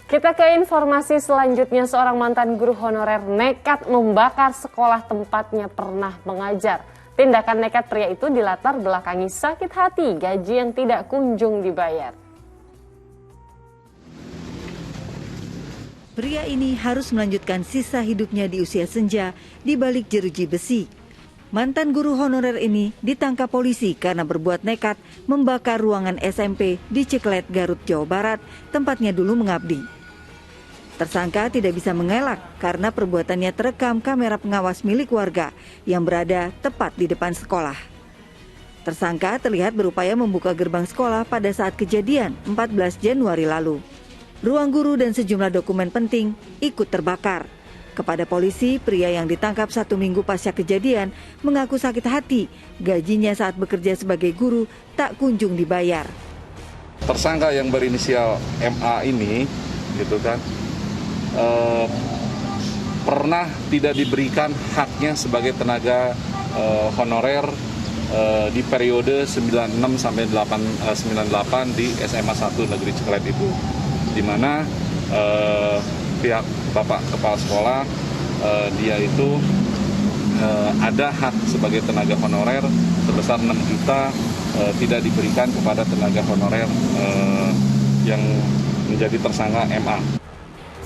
Kita ke informasi selanjutnya, seorang mantan guru honorer nekat membakar sekolah tempatnya pernah mengajar. Tindakan nekat pria itu dilatar belakangi sakit hati gaji yang tidak kunjung dibayar. Pria ini harus melanjutkan sisa hidupnya di usia senja di balik jeruji besi. Mantan guru honorer ini ditangkap polisi karena berbuat nekat membakar ruangan SMP di Ceklet, Garut, Jawa Barat, tempatnya dulu mengabdi. Tersangka tidak bisa mengelak karena perbuatannya terekam kamera pengawas milik warga yang berada tepat di depan sekolah. Tersangka terlihat berupaya membuka gerbang sekolah pada saat kejadian 14 Januari lalu. Ruang guru dan sejumlah dokumen penting ikut terbakar. Kepada polisi, pria yang ditangkap 1 minggu pasca kejadian mengaku sakit hati. Gajinya saat bekerja sebagai guru tak kunjung dibayar. Tersangka yang berinisial MA ini, gitu kan, pernah tidak diberikan haknya sebagai tenaga honorer di periode 96 sampai 98 di SMA 1 Negeri Ceklet itu, di mana pihak Bapak Kepala Sekolah dia itu ada hak sebagai tenaga honorer sebesar 6 juta tidak diberikan kepada tenaga honorer yang menjadi tersangka MA.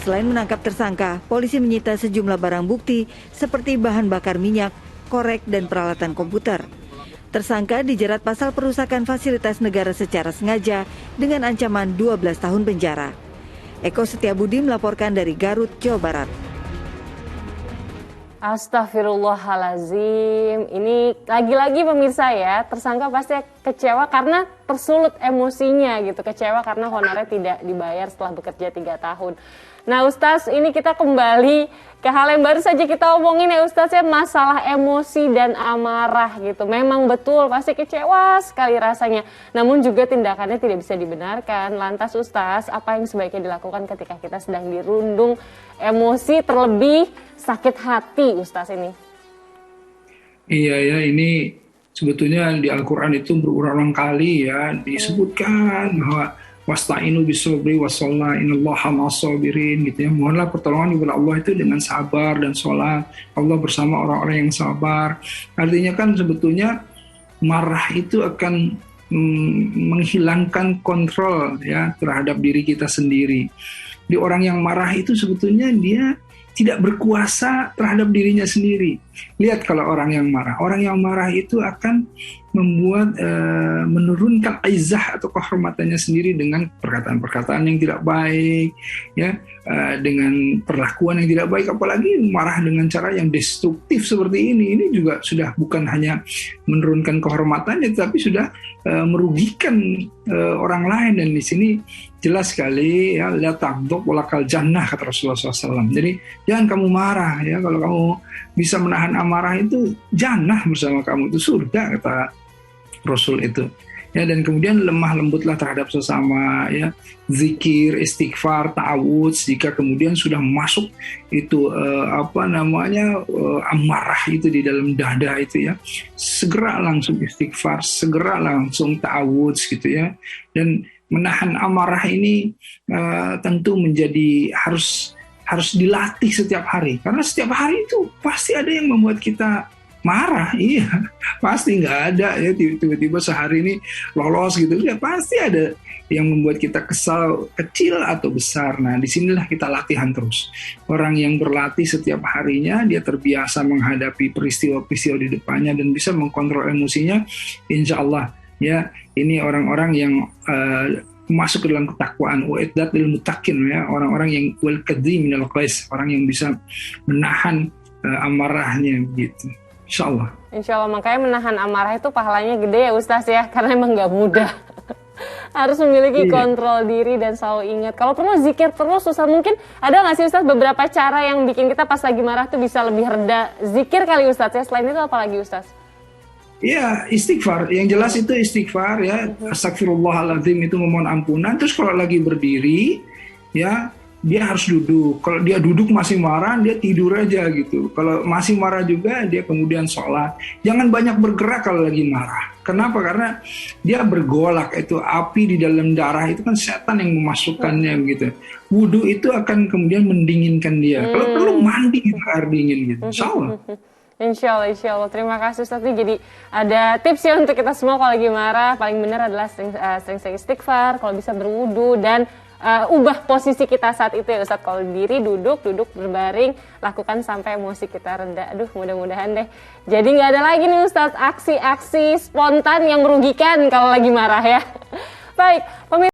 Selain menangkap tersangka, polisi menyita sejumlah barang bukti seperti bahan bakar minyak, korek, dan peralatan komputer. Tersangka dijerat pasal perusakan fasilitas negara secara sengaja dengan ancaman 12 tahun penjara. Eko Setiabudi melaporkan dari Garut, Jawa Barat. Astagfirullahalazim. Ini lagi-lagi pemirsa ya, tersangka pasti kecewa karena tersulut emosinya gitu. Kecewa karena honornya tidak dibayar setelah bekerja 3 tahun. Nah Ustaz, ini kita kembali ke hal yang baru saja kita omongin ya Ustaz ya, masalah emosi dan amarah gitu. Memang betul pasti kecewa sekali rasanya, namun juga tindakannya tidak bisa dibenarkan. Lantas Ustaz, apa yang sebaiknya dilakukan ketika kita sedang dirundung emosi terlebih sakit hati Ustaz ini? Iya ya, ini sebetulnya di Al-Quran itu berulang-ulang kali ya disebutkan bahwa wasta'inu bisobri wassalah inallaha ma'as-sabirin gitu ya. Mohonlah pertolongan kepada Allah itu dengan sabar dan sholat. Allah bersama orang-orang yang sabar. Artinya kan sebetulnya marah itu akan menghilangkan kontrol ya terhadap diri kita sendiri. Di orang yang marah itu sebetulnya dia tidak berkuasa terhadap dirinya sendiri. Lihat kalau orang yang marah itu akan membuat menurunkan izzah atau kehormatannya sendiri dengan perkataan-perkataan yang tidak baik, ya, dengan perlakuan yang tidak baik, apalagi marah dengan cara yang destruktif seperti ini. Ini juga sudah bukan hanya menurunkan kehormatannya, tapi sudah merugikan orang lain. Dan di sini jelas sekali ya, la taghdab walakal jannah kata Rasulullah SAW. Jadi jangan kamu marah ya, kalau kamu bisa menahan amarah itu jannah bersama kamu, itu surga kata Rasul itu. Ya, dan kemudian lemah lembutlah terhadap sesama ya, zikir, istighfar, ta'awudz. Jika kemudian sudah masuk itu amarah itu di dalam dada itu ya, segera langsung istighfar, segera langsung ta'awudz gitu ya. Dan menahan amarah ini tentu menjadi harus dilatih setiap hari, karena setiap hari itu pasti ada yang membuat kita marah. Iya, pasti nggak ada ya tiba-tiba sehari ini lolos gitu ya, pasti ada yang membuat kita kesal, kecil atau besar. Nah disinilah kita latihan terus. Orang yang berlatih setiap harinya, dia terbiasa menghadapi peristiwa-peristiwa di depannya dan bisa mengkontrol emosinya, insya Allah ya, ini orang-orang yang masuk ke dalam ketakwaan, wa'iddat lil muttaqin ya, orang-orang yang wal kadhi minal qais, orang yang bisa menahan amarahnya gitu. Insya Allah, makanya menahan amarah itu pahalanya gede ya Ustaz ya, karena emang gak mudah. Harus memiliki kontrol diri dan selalu ingat. Kalau perlu zikir terus Ustaz, mungkin ada gak sih Ustaz beberapa cara yang bikin kita pas lagi marah tuh bisa lebih reda? Zikir kali Ustaz ya, selain itu apa lagi Ustaz? Ya, istighfar. Yang jelas itu istighfar ya. Astagfirullahaladzim itu memohon ampunan. Terus kalau lagi berdiri ya, dia harus duduk. Kalau dia duduk masih marah, dia tidur aja gitu. Kalau masih marah juga, dia kemudian sholat. Jangan banyak bergerak kalau lagi marah. Kenapa? Karena dia bergolak, itu api di dalam darah itu kan setan yang memasukkannya gitu. Wudhu itu akan kemudian mendinginkan dia. Kalau perlu mandi gitu, air dingin gitu. Insya Allah. Insya Allah. Terima kasih Ustaz. Jadi ada tips ya untuk kita semua kalau lagi marah. Paling benar adalah sering-sering istighfar, kalau bisa berwudu, dan ubah posisi kita saat itu ya Ustaz. Kalau diri duduk berbaring, lakukan sampai emosi kita reda. Aduh, mudah-mudahan deh. Jadi nggak ada lagi nih Ustaz aksi-aksi spontan yang merugikan kalau lagi marah ya. Baik, pemirsa.